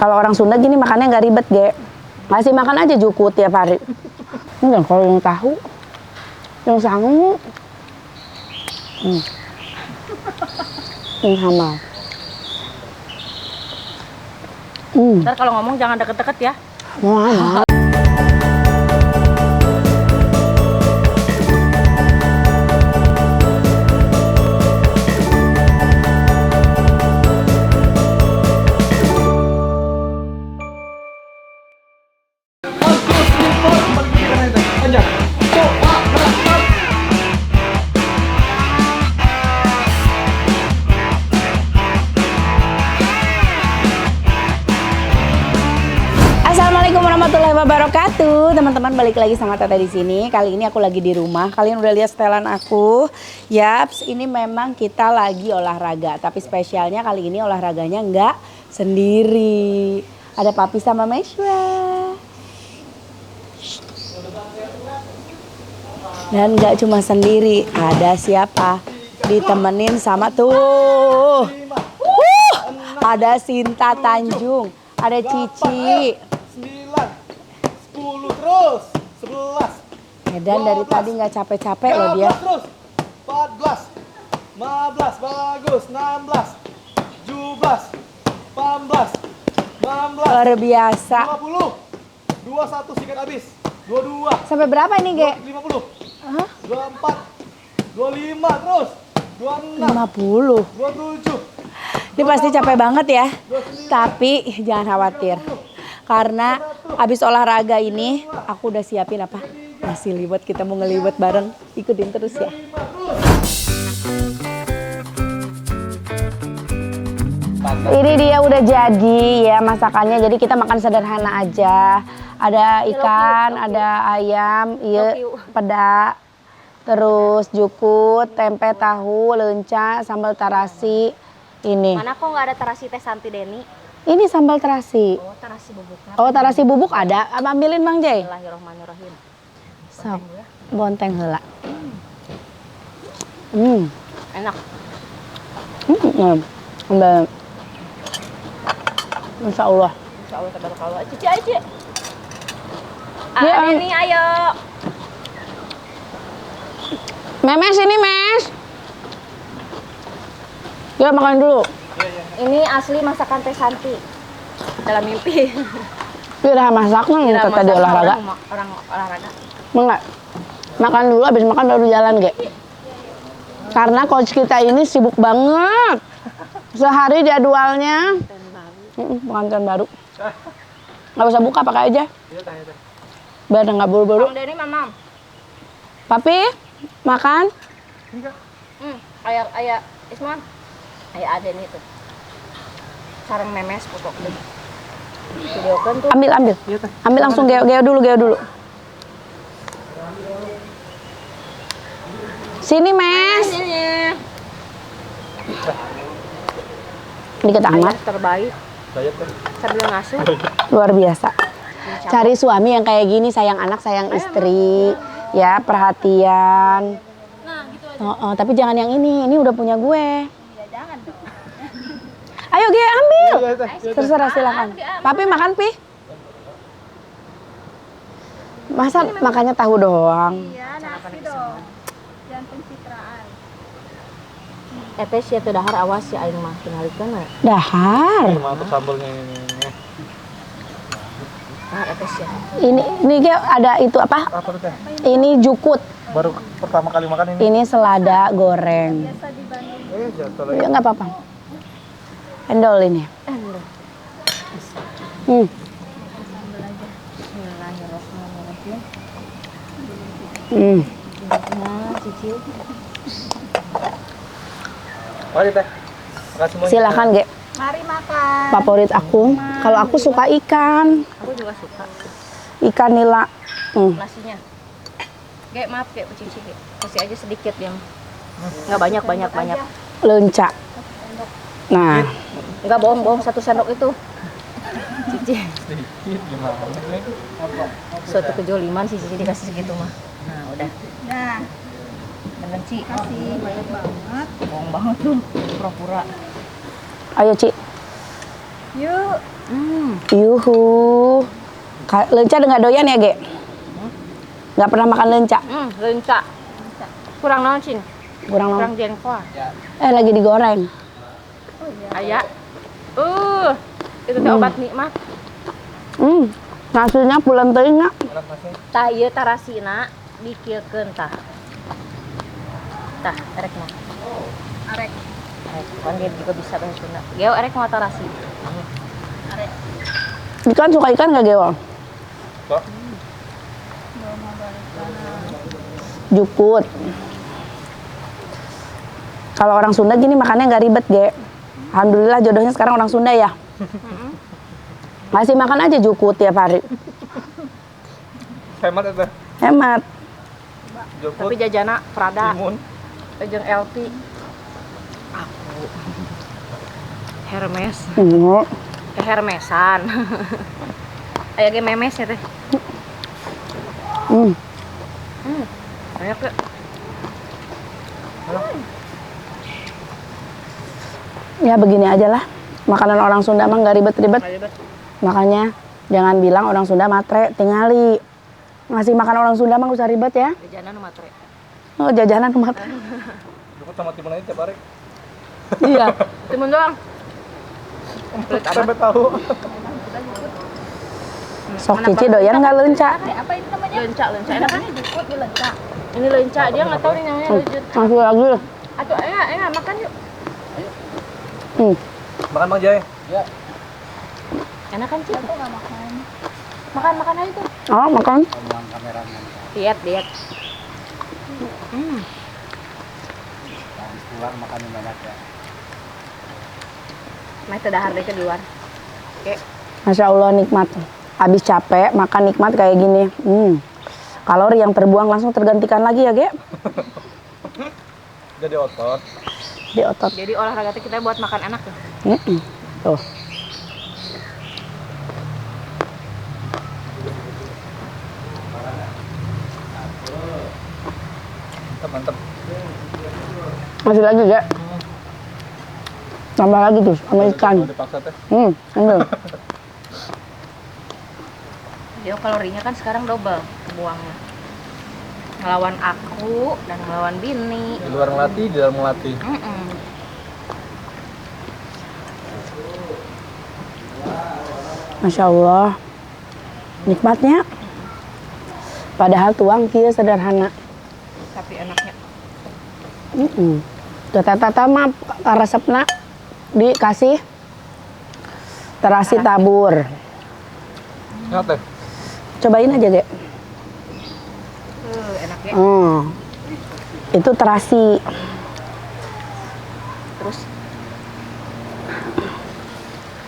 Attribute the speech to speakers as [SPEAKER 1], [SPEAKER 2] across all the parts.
[SPEAKER 1] Kalau orang Sunda gini makannya nggak ribet, Ge. Ngasih makan aja jukut tiap hari. Enggak, kalau yang tahu, yang sangu, yang sama.
[SPEAKER 2] Ntar kalau ngomong jangan deket-deket ya.
[SPEAKER 1] Mau. Assalamualaikum warahmatullahi wabarakatuh, teman-teman, balik lagi sama Tata di sini. Kali ini aku lagi di rumah. Kalian udah lihat setelan aku? Yaps, ini memang kita lagi olahraga, tapi spesialnya kali ini olahraganya nggak sendiri. Ada Papi sama Meshwa. Dan nggak cuma sendiri, ada siapa? Ditemenin sama tuh. Ada Sinta Tanjung, ada Cici.
[SPEAKER 3] 9, 10 terus, 11.
[SPEAKER 1] Edan dari tadi nggak capek-capek loh dia.
[SPEAKER 3] 13 terus, 14, 15, bagus, 16, 17, 18, 19,
[SPEAKER 1] Luar biasa.
[SPEAKER 3] 20, 21 sikat habis, 22,
[SPEAKER 1] Sampai berapa ini, Ge?
[SPEAKER 3] 50,
[SPEAKER 1] Hah?
[SPEAKER 3] 24, 25 terus, 26,
[SPEAKER 1] 50.
[SPEAKER 3] 27,
[SPEAKER 1] Ini pasti capek banget ya. Tapi jangan khawatir. Karena abis olahraga ini aku udah siapin apa? Nasi liwet, kita mau ngeliwet bareng. Ikutin terus ya. Ini dia udah jadi ya masakannya. Jadi kita makan sederhana aja. Ada ikan, ada ayam, iya, peda, terus jukut, tempe tahu, lenca, sambal tarasi. Ini.
[SPEAKER 2] Mana kok nggak ada terasi teh Santi Deni?
[SPEAKER 1] Ini sambal terasi.
[SPEAKER 2] Oh, terasi bubuknya.
[SPEAKER 1] Oh, terasi bubuk ada. Ambilin Bang Jay.
[SPEAKER 2] Bismillahirrahmanirrahim.
[SPEAKER 1] Sok. Bonteng heula.
[SPEAKER 2] Enak.
[SPEAKER 1] Udah. Insya Allah.
[SPEAKER 2] Insya Allah tabarakallah. Cici aja.
[SPEAKER 1] Ya,
[SPEAKER 2] Deni, ayo.
[SPEAKER 1] Memes ini, Mes. Ya, makan dulu.
[SPEAKER 2] Ini asli masakan teh Santi. Dalam mimpi.
[SPEAKER 1] Udah masaknya
[SPEAKER 2] Kira
[SPEAKER 1] kita tadi
[SPEAKER 2] masak
[SPEAKER 1] olahraga.
[SPEAKER 2] Orang olahraga.
[SPEAKER 1] Enggak. Makan dulu, habis makan baru jalan, Ge. Karena coach kita ini sibuk banget. Sehari jadwalnya. Pengantin baru. Nggak usah buka, pakai aja. Biar nggak buru-buru.
[SPEAKER 2] Bang Deni, Mamam.
[SPEAKER 1] Papi, makan.
[SPEAKER 2] Ayah Isman. Ayah Aden itu. Sarang memes pokok deh. Videokan tuh.
[SPEAKER 1] Ambil. Ambil langsung geo dulu. Sini, Mes. Dikit amat.
[SPEAKER 2] Terbaik. Sambil ngasuh.
[SPEAKER 1] Luar biasa. Cari suami yang kayak gini, sayang anak, sayang istri. Ya, perhatian.
[SPEAKER 2] Nah, gitu aja.
[SPEAKER 1] Oh, tapi jangan yang ini udah punya gue.
[SPEAKER 2] Ya jangan dong.
[SPEAKER 1] Ayo, Ge, ambil. Terserah, silakan. Papi makan, Pi. Masa makannya tahu doang?
[SPEAKER 2] Iya, nasi dong. Jangan pencitraan. Etes ya teu dahar awas ya aing mah tingalikeun we.
[SPEAKER 1] Dahar.
[SPEAKER 3] Mantap sambalnya ini.
[SPEAKER 2] Ah, etes ya.
[SPEAKER 1] Ini Ge, ada itu apa?
[SPEAKER 3] Apa tuh teh?
[SPEAKER 1] Ini jukut.
[SPEAKER 3] Baru pertama kali makan ini.
[SPEAKER 1] Ini selada goreng.
[SPEAKER 3] Jatuh
[SPEAKER 1] Ya nggak apa-apa. Endol ini.
[SPEAKER 2] Bismillahirrahmanirrahim. Nah, cicil.
[SPEAKER 3] Mari teh. Makasih semuanya.
[SPEAKER 1] Silakan, Ge.
[SPEAKER 2] Mari makan.
[SPEAKER 1] Favorit aku. Kalau aku suka ikan.
[SPEAKER 2] Aku juga suka.
[SPEAKER 1] Ikan nila.
[SPEAKER 2] Nasinya. Ge, maaf Ge, Cici Ge. Kasih aja sedikit yang enggak banyak.
[SPEAKER 1] Lenca. Nah,
[SPEAKER 2] Enggak bohong, 1 sendok itu. Cici.
[SPEAKER 3] Sedikit gimana?
[SPEAKER 2] Suatu kejoliman sih Cici dikasih segitu mah. Nah, udah. Nah. Bener Ci. Kasih banyak banget. Bohong banget tuh. Pura-pura.
[SPEAKER 1] ayo, Ci.
[SPEAKER 2] Yuk.
[SPEAKER 1] Yuhu. Lenca nggak doyan ya, Ge? Nggak pernah makan lenca?
[SPEAKER 2] Lenca. Kurang naon, Cin?
[SPEAKER 1] Kurang
[SPEAKER 2] Kurang jengkol.
[SPEAKER 1] lagi digoreng.
[SPEAKER 2] Aya. Itu teh obat nikmat.
[SPEAKER 1] Nasinya pulen teuing nya.
[SPEAKER 2] Tah ieu tarasina dikieulkeun tah. Tah, erek mah. Arek. Kan dia juga bisa bahasa Sunda. Geo erek mah tarasi. Arek.
[SPEAKER 1] Ikan suka ikan nggak, Gewol? Jukut. Kalau orang Sunda gini makannya nggak ribet, Ge. Alhamdulillah jodohnya sekarang orang Sunda ya. Masih makan aja jukut tiap hari.
[SPEAKER 3] Hemat itu.
[SPEAKER 1] Hemat.
[SPEAKER 2] Tapi jajana Prada.
[SPEAKER 3] Timun.
[SPEAKER 2] Jeung LP. Aku. Hermes. Hermesan. Aya ge memes ya teh. Banyak ya.
[SPEAKER 1] Ya begini aja lah. Makanan orang Sunda mah nggak ribet-ribet. Makanya jangan bilang orang Sunda matre, tingali. Ngasih makan orang Sunda mah usah ribet ya.
[SPEAKER 2] Jajanan matre.
[SPEAKER 1] Oh, jajanan matre.
[SPEAKER 3] Jukut sama timun aja tiap hari.
[SPEAKER 1] Iya.
[SPEAKER 2] Timun doang.
[SPEAKER 3] Sampai tahu.
[SPEAKER 1] Sok Cici doyan nggak lenca?
[SPEAKER 2] Apa itu namanya? Lenca. Enak kan? Jukut di lenca. Ini lenca, dia nggak tahu nih namanya lejut.
[SPEAKER 1] Masih lagi.
[SPEAKER 2] Atuh, ayo makan yuk.
[SPEAKER 3] Makan Bang Jai. Ya.
[SPEAKER 2] Enak kan, Cik? Aku nggak makan. Makan aja tuh.
[SPEAKER 1] Oh, makan.
[SPEAKER 2] Diet.
[SPEAKER 3] Pulang makan banyak ya.
[SPEAKER 2] Masih dahar deh ke luar. Oke.
[SPEAKER 1] Masya Allah nikmat. Habis capek makan nikmat kayak gini. Kalori yang terbuang langsung tergantikan lagi ya, Ge.
[SPEAKER 3] Jadi otot.
[SPEAKER 1] Di otot.
[SPEAKER 2] Jadi olahraga kita buat makan enak tuh.
[SPEAKER 1] Tuh.
[SPEAKER 3] Mantap.
[SPEAKER 1] Masih lagi, Ge. Tambah lagi tuh sama ikan.
[SPEAKER 3] Dipaksa teh.
[SPEAKER 1] Ambil.
[SPEAKER 2] Dia kalorinya kan sekarang double buangnya. Ngelawan aku dan ngelawan bini.
[SPEAKER 3] Di luar melatih, di dalam melatih.
[SPEAKER 1] Masya Allah. Nikmatnya. Padahal tuang kia sederhana.
[SPEAKER 2] Tapi enaknya.
[SPEAKER 1] Tata mah resepna dikasih terasi tabur.
[SPEAKER 3] Enak teh.
[SPEAKER 1] Cobain aja, Ge.
[SPEAKER 2] Enak ya.
[SPEAKER 1] Itu terasi.
[SPEAKER 2] Terus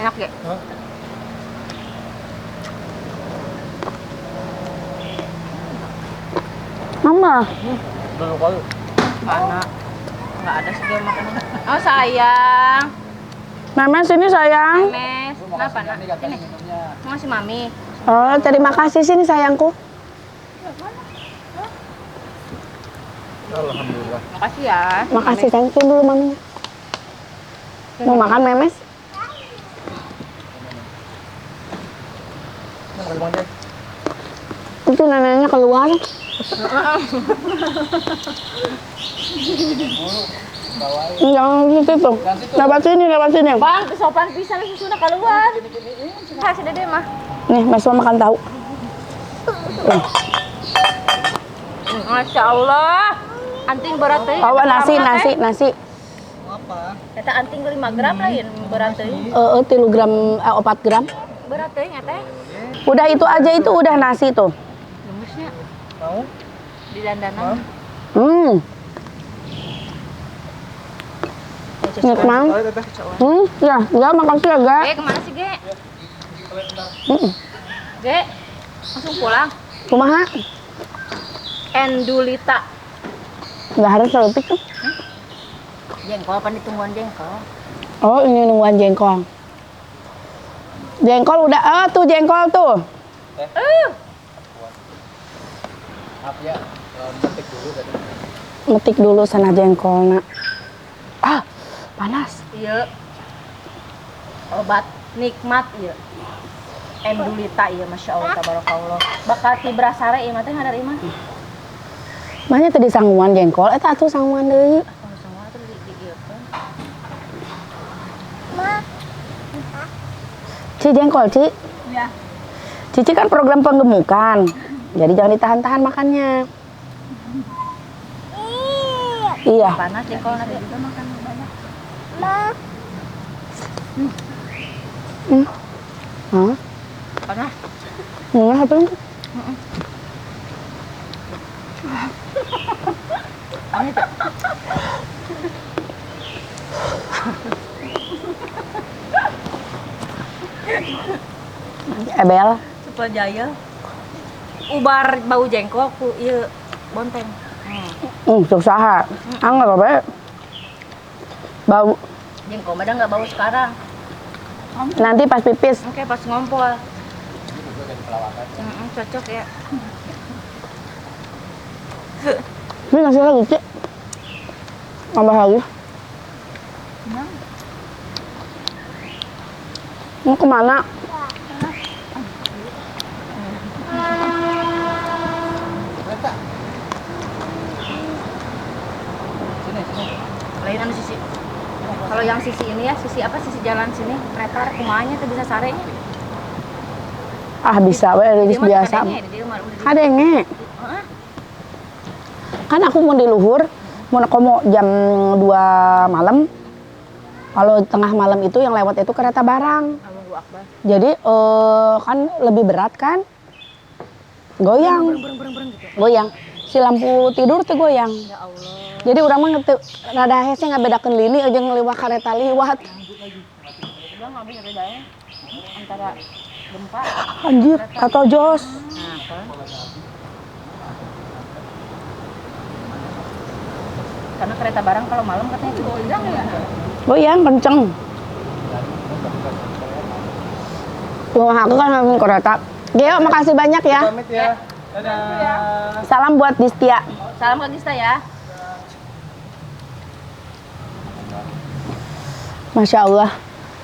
[SPEAKER 2] enak ya.
[SPEAKER 1] Mama.
[SPEAKER 3] Dulu kali.
[SPEAKER 2] Anak nggak ada sih dia makanan. Oh sayang.
[SPEAKER 1] Mama sini sayang.
[SPEAKER 2] Mes, kenapa nak? Sini. Mau si mami.
[SPEAKER 1] Oh, terima kasih sini sayangku.
[SPEAKER 3] Alhamdulillah.
[SPEAKER 2] Makasih ya.
[SPEAKER 1] Makasih sayang tuh dulu mami. Mau makan memes?
[SPEAKER 3] Makan Bang Jai.
[SPEAKER 1] Itu neneknya keluar. Jangan gitu tuh. Lewat sini.
[SPEAKER 2] Bang, sopan pisan susuna keluar. Kasih dede mah.
[SPEAKER 1] Nih, Mas mau makan tahu.
[SPEAKER 2] Masya Allah. Anting berat teh.
[SPEAKER 1] Oh, nasi.
[SPEAKER 2] Eta anting 5 gram lain berat teh.
[SPEAKER 1] 3 gram, 4 gram.
[SPEAKER 2] Berat teh teh.
[SPEAKER 1] Udah itu aja itu udah nasi tuh.
[SPEAKER 2] Lemusnya
[SPEAKER 3] Mau?
[SPEAKER 2] di dandanan.
[SPEAKER 1] Nikmat. Ya makasih ya, Ga.
[SPEAKER 2] Kemana sih, Ge? Ge, langsung pulang.
[SPEAKER 1] Kumaha?
[SPEAKER 2] Endulita.
[SPEAKER 1] Nggak harus lebih tuh.
[SPEAKER 2] Jengkol, pan ditungguan jengkol.
[SPEAKER 1] Oh, ini nungguan jengkol. Jengkol udah, tuh jengkol tuh.
[SPEAKER 3] Maaf ya, metik dulu tadi.
[SPEAKER 1] Metik dulu sana jengkol, nak. Panas.
[SPEAKER 2] Iya. Obat nikmat ieu. Endulita ieu Masya Allah tabarakallah. Bakal tibrasare ieu mah teh hadar imah.
[SPEAKER 1] Mana tadi sangguan jengkol, eta atuh sangguan deui.
[SPEAKER 2] Semua tuh di ieu kan.
[SPEAKER 1] Ci jengkol, Ci.
[SPEAKER 2] Ya.
[SPEAKER 1] Cici kan program penggemukan. Jadi jangan ditahan-tahan makannya. Iya.
[SPEAKER 2] Panas jengkol nanti juga makan banyak.
[SPEAKER 1] Hah?
[SPEAKER 2] Panas.
[SPEAKER 1] Nggak apa itu?
[SPEAKER 2] Panas tuh.
[SPEAKER 1] Ebel.
[SPEAKER 2] Supaya jaya. Ubar bau jengkol ku ieu bonteng.
[SPEAKER 1] Susah. Enggak apa-apa. Bau.
[SPEAKER 2] Jengkol mah enggak bau sekarang.
[SPEAKER 1] Nanti pas pipis.
[SPEAKER 2] Oke, pas ngompol. Cocok ya.
[SPEAKER 1] Ini nasi lagi, Ci. Tambah lagi. Mau kemana?
[SPEAKER 2] Lain anu sisi. Kalau yang sisi ini ya, sisi apa? Sisi jalan sini, pretar kumanya tuh bisa sarenya.
[SPEAKER 1] Ah bisa, we geus biasa. Kadenge. Kan aku mau di luhur, mau jam 2 malam. Kalau tengah malam itu yang lewat itu kereta barang.
[SPEAKER 2] Allahu Akbar.
[SPEAKER 1] Jadi kan lebih berat kan? Goyang.
[SPEAKER 2] Bereng gitu.
[SPEAKER 1] Goyang. Si lampu tidur tuh goyang.
[SPEAKER 2] Ya Allah.
[SPEAKER 1] Jadi orang mah rada hese ngabedakeun lini aja ngeliwat kereta liwat.
[SPEAKER 2] Udah nggak bisa bedanya antara gempa.
[SPEAKER 1] Anjir, atau jos.
[SPEAKER 2] Nah, kan. Karena kereta barang kalau malam katanya itu goyang ya.
[SPEAKER 1] Goyang kenceng. Rumah aku kan ngomong kereta. Geo, makasih banyak ya.
[SPEAKER 3] Pamit ya. Dadah.
[SPEAKER 1] Salam buat Distia.
[SPEAKER 2] Salam ke Gista ya.
[SPEAKER 1] Masya Allah.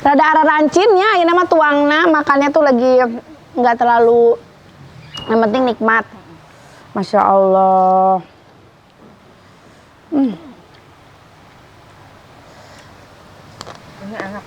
[SPEAKER 1] Rada arah rancinnya, ini mah tuangna makannya tuh lagi nggak terlalu, yang penting nikmat. Masya Allah.
[SPEAKER 2] Ini enak.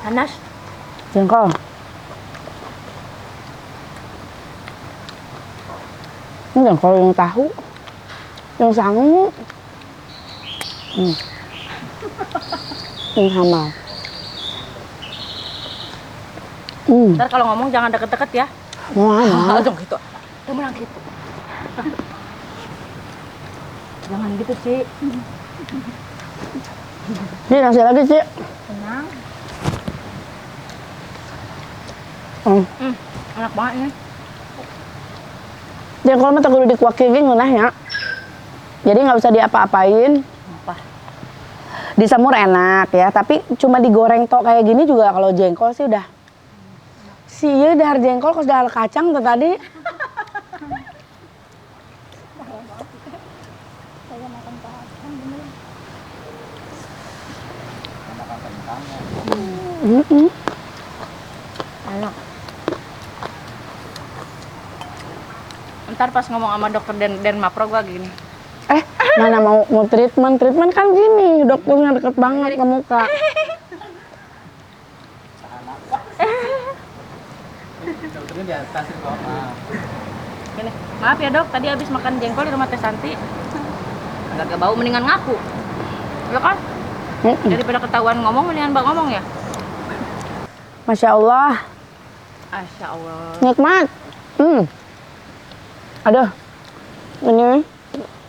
[SPEAKER 2] Panas.
[SPEAKER 1] Jengkol. Ini jengkol yang tahu, yang sangu. Ini hambal.
[SPEAKER 2] Ntar kalau ngomong jangan deket-deket ya.
[SPEAKER 1] Mau apa?
[SPEAKER 2] Dong gitu. Temen gitu. Jangan gitu sih.
[SPEAKER 1] Ini nasi lagi sih.
[SPEAKER 2] Tenang. Enak banget ini.
[SPEAKER 1] Jengkol mah kudu dikuak kering ngeunahnya. Jadi nggak usah diapa-apain.
[SPEAKER 2] Apa?
[SPEAKER 1] Disemur enak ya, tapi cuma digoreng tok kayak gini juga kalau jengkol sih udah. Si ieu dahar jengkol kos dahar kacang tuh tadi.
[SPEAKER 2] Enak. Ntar pas ngomong sama dokter dan Mapro gua gini.
[SPEAKER 1] Mana mau treatment kan gini, dokternya deket banget ke muka.
[SPEAKER 3] Dokternya di atas itu apa?
[SPEAKER 2] Gini, maaf ya dok, tadi habis makan jengkol di rumah Teh Santi. Agak bau, mendingan ngaku. Ya kan? Daripada ketahuan ngomong, mendingan bang ngomong ya.
[SPEAKER 1] Masya Allah,
[SPEAKER 2] Masya Allah.
[SPEAKER 1] nikmat. Aduh, ini.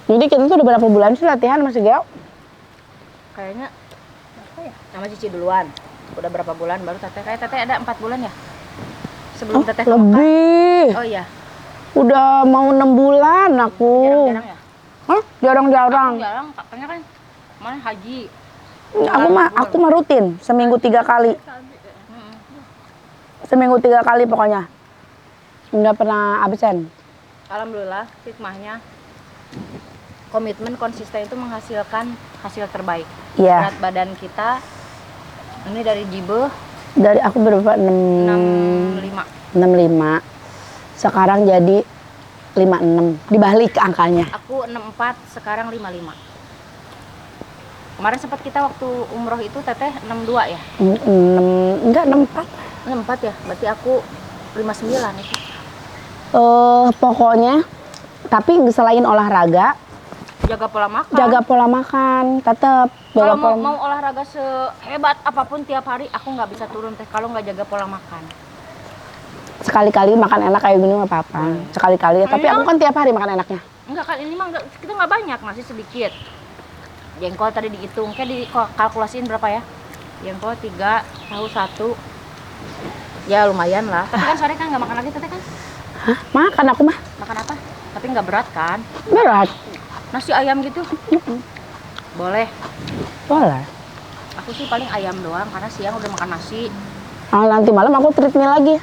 [SPEAKER 1] Jadi kita tuh udah berapa bulan sih latihan masih Geo?
[SPEAKER 2] Kayaknya apa ya? Sama Cici duluan. Udah berapa bulan baru Teteh? Kayak Teteh ada 4 bulan ya? Sebelum Teteh ke Mekah.
[SPEAKER 1] Lebih.
[SPEAKER 2] Oh iya.
[SPEAKER 1] Udah mau 6 bulan aku.
[SPEAKER 2] Jarang-jarang ya?
[SPEAKER 1] Hah? Jarang-jarang.
[SPEAKER 2] Jarang, katanya kan mana haji.
[SPEAKER 1] Aku mah rutin, seminggu 3 kali. Seminggu 3 kali pokoknya. Nggak pernah absen.
[SPEAKER 2] Alhamdulillah, hikmahnya komitmen konsisten itu menghasilkan hasil terbaik.
[SPEAKER 1] Iya.
[SPEAKER 2] Berat badan kita Ini dari Jibe
[SPEAKER 1] Dari aku berapa? 6,
[SPEAKER 2] 65.
[SPEAKER 1] 65. Sekarang jadi 56. Dibalik angkanya.
[SPEAKER 2] Aku 64, sekarang 55. Kemarin sempat kita waktu umroh itu teteh 62 ya?
[SPEAKER 1] 6, enggak 64.
[SPEAKER 2] 64 ya? Berarti aku 59 itu.
[SPEAKER 1] Pokoknya tapi selain olahraga,
[SPEAKER 2] Jaga pola makan.
[SPEAKER 1] jaga pola makan, tetap jaga
[SPEAKER 2] Kalau
[SPEAKER 1] pola
[SPEAKER 2] mau olahraga sehebat apapun tiap hari, aku nggak bisa turun teh kalau nggak jaga pola makan.
[SPEAKER 1] Sekali-kali makan enak kayak gini nggak apa-apa. Sekali-kali, tapi aku kan tiap hari makan enaknya.
[SPEAKER 2] Enggak kan, ini mah kita nggak banyak, nasi sedikit. Jengkol tadi dihitung, kayak dikalkulasiin berapa ya? Jengkol 3, tahu 1. Ya lumayan lah. Tapi kan sore kan nggak makan lagi teteh kan?
[SPEAKER 1] Hah? Makan aku mah.
[SPEAKER 2] Makan apa? Tapi nggak berat kan?
[SPEAKER 1] Berat.
[SPEAKER 2] Nasi ayam gitu? Boleh.
[SPEAKER 1] Boleh.
[SPEAKER 2] Aku sih paling ayam doang karena siang udah makan nasi.
[SPEAKER 1] Nanti malam aku treat meal lagi.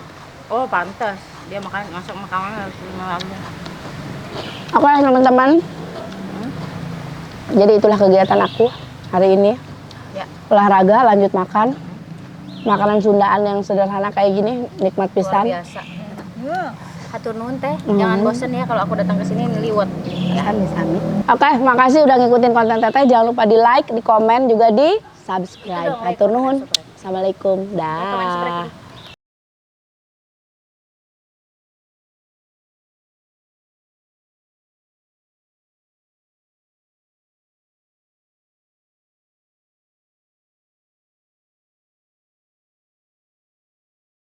[SPEAKER 2] Oh pantas, dia masuk makanan harus 5 malam.
[SPEAKER 1] Oke teman-teman. Jadi itulah kegiatan aku hari ini.
[SPEAKER 2] Ya.
[SPEAKER 1] Olahraga, lanjut makan. Makanan Sundaan yang sederhana kayak gini, nikmat
[SPEAKER 2] Luar
[SPEAKER 1] pisan.
[SPEAKER 2] biasa. Hatur nuhun teh, jangan bosen ya kalau aku datang ke sini liwet.
[SPEAKER 1] Sami-sami. Oke, makasih udah ngikutin konten Teteh. Jangan lupa di like, di komen, juga di subscribe.
[SPEAKER 2] Itu dong, like,
[SPEAKER 1] Hatur nuhun.
[SPEAKER 2] subscribe.
[SPEAKER 1] Assalamualaikum.
[SPEAKER 2] Komen, subscribe.
[SPEAKER 1] Dah.